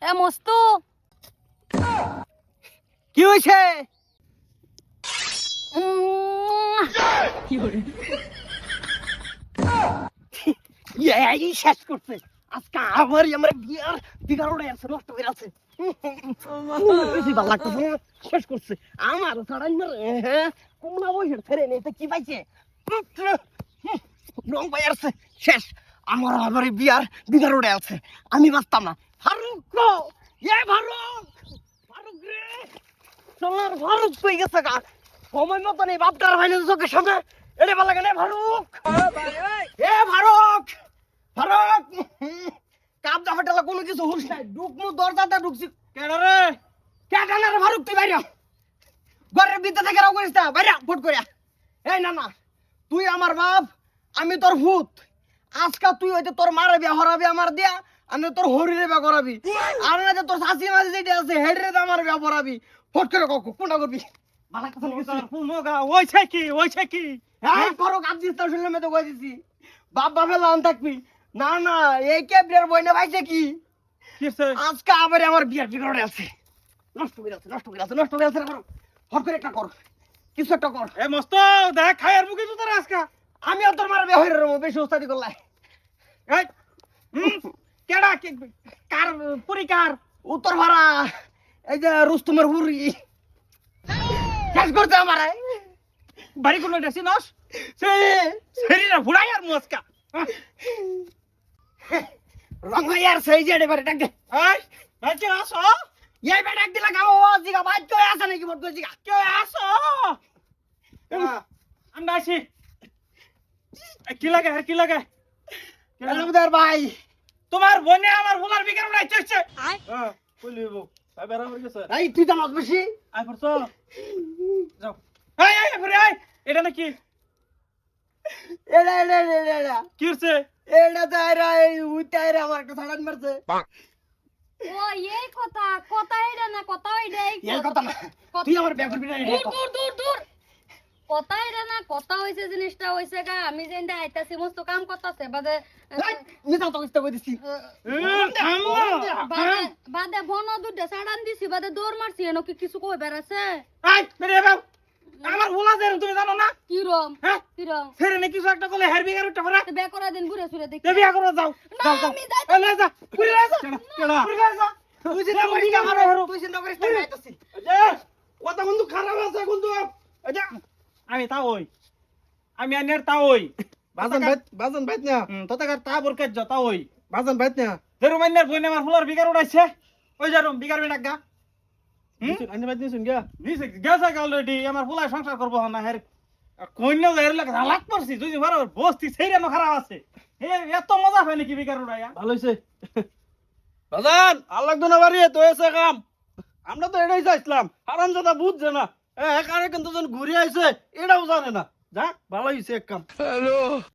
এ মস্তু কি হয়েছে? শেষ করছে আজকে আমার বিয়ার বিগার উড়ে আছে, নষ্ট হয়ে আছে। বেশি ভালো লাগতেছে না, শেষ করছে আমার ছাড়াই কমলা বয়সের ছেড়ে নিতে কি পাইছে, রং পাই আসছে শেষ। আমার বিয়ার বিগার উড়ে আছে, আমি বাঁচতাম না। ফারুক ফারুক ফারুক রে, সোনার ফারুক কই গেছে গা? সময় মতো নেই বাপটার ভাই চোখের সামনে এটা ভালো লাগে না। ফারুক ফারুক ফারুক কাপ দা ফাটালা কোনো কিছু হুঁশ নাই, ঢুকমু দরজাতে ঢুকছি। কেডা রে? কেডা না রে ফারুক? তুই বাইরে ঘরের ভিতর থেকে রাও করিস না, বাইরে ফট করিয়া। এই না না, তুই আমার বাপ, আমি তোর ভূত। আজকা তুই হইতে তোর মারে বিয়া হরাবি আমার দিয়া, আমি তোর হরিরে বিয়া করাবি। আর না যে তোর শাশি মাঝে যেটা আছে হেডরে আমার বিয়া পড়াবি। ফট করে কোনটা করবি? ভালো কথা ওইছে কি ওইছে কি? হ্যাঁ ফারুক আদিস তো শুনলে মে তো কই দিছি বাপ বাপে লান থাকবি না। না এই কেবলের বইনা ভাইছে কি কিছে? আজকে আবার আমার বিয়ার বিগড়ে আছে, নষ্ট করে আছে নষ্ট করে আছে নষ্ট করে আছে। ফারুক হট করে একটা কর, কিছু একটা কর। এ মস্ত দেখ খায়ার মুখে তো তোর আজকা। আমি আর তোর মারা বিয়া হইরে রমু বেশি উস্তাদি করলাই। এই কেডা কি কার পরিকার? উত্তর ভাড়া এই যে রুস্তুমের হুরি শেষ করতে আমার বাড়ি কোন ডেসি নস শরীরে ভুড়াই আর মুসকা। রং ভাইয়ার সেই যে এবারে ডাক দে। এই আজকে আসো। এই বে ডাক দিলা গাও জিগা বাইক তো আছে নাকি বড় জিগা কে আসো? আমরা আছি। কি লাগে আর কি লাগে? এলমদার ভাই তোমার বোনে আমার ভোলার বিকার উড়াইতে হচ্ছে। হ্যাঁ কইলিব ভাই বেরা হয়ে গেছে। এই তুই তো মাছ বেশি আই পড়ছো যাও। এই এই ঘুরে আই। এটা নাকি এডা এডা এডা এডা কি হচ্ছে? এডা তো আইরা এই উইতাইরা আমার একটা ছাড়ান মারছে। ও এই কথা কথা এটা না কথা ওইটাই এই কথা না, তুই আমার ব্যাগ করবি না। দূর দূর দূর দূর কথা এটা না কথা হইছে জিনিসটা হইছে গা আমি যেনটা আইতাছি মস্ত কাম করতেছে বাদে মিছা তো কইতে কই দিছি। থামো। বাদে বাদে বন দুধ সাড়ান দিছি বাদে দৌড় মারছি এনো কি কিছু কই বেরাছে এই মেরে বাপ আমার ভোলা যায় তুমি জানো না? কিরম হ্যাঁ কিরম ফেরে নাকি কিছু একটা করলে হেয়ার বিকার উঠতে পারে। বে করা দিন ঘুরে ফিরে দেখি তে বিয়া করে যাও। যাও যাও। আমি যাইতে- এই লে যা। ঘুরে যা। কেডা? ঘুরে যা। তুই চিন্তা করিস না মারো তুই চিন্তা করিস না আইতাছি। কথা বন্ধু খারাপ আছে বন্ধু। এটা আমি তা ওই আমি আনের তা ওই বাজান বাইত না তোতাকার তা বরকাত যা তা ওই বাজান বাইত না যেরু মাইনের বইনে আমার ফুলার বিকার উড়াইছে ওই যারুম বিকার বেটা গা আনি বাইত নিছুন গা নিছে গেছে অলরেডি আমার ফুলায় সংসার করব না হের কইন্য এর লাগে হালাক পড়ছি যদি ভালো বস্তি সেইরানো খারাপ আছে হে এত মজা হয় নাকি বিকার উড়াইয়া ভালো হইছে বাজান আল্লাহ দোনা বাড়ি তো এসে কাম আমরা তো এটাই চাইছিলাম হারামজাদা বুঝছে না একারে কিন্তু যখন ঘুরে আইছে এটাও জানে না যা ভালো হইছে এক কাম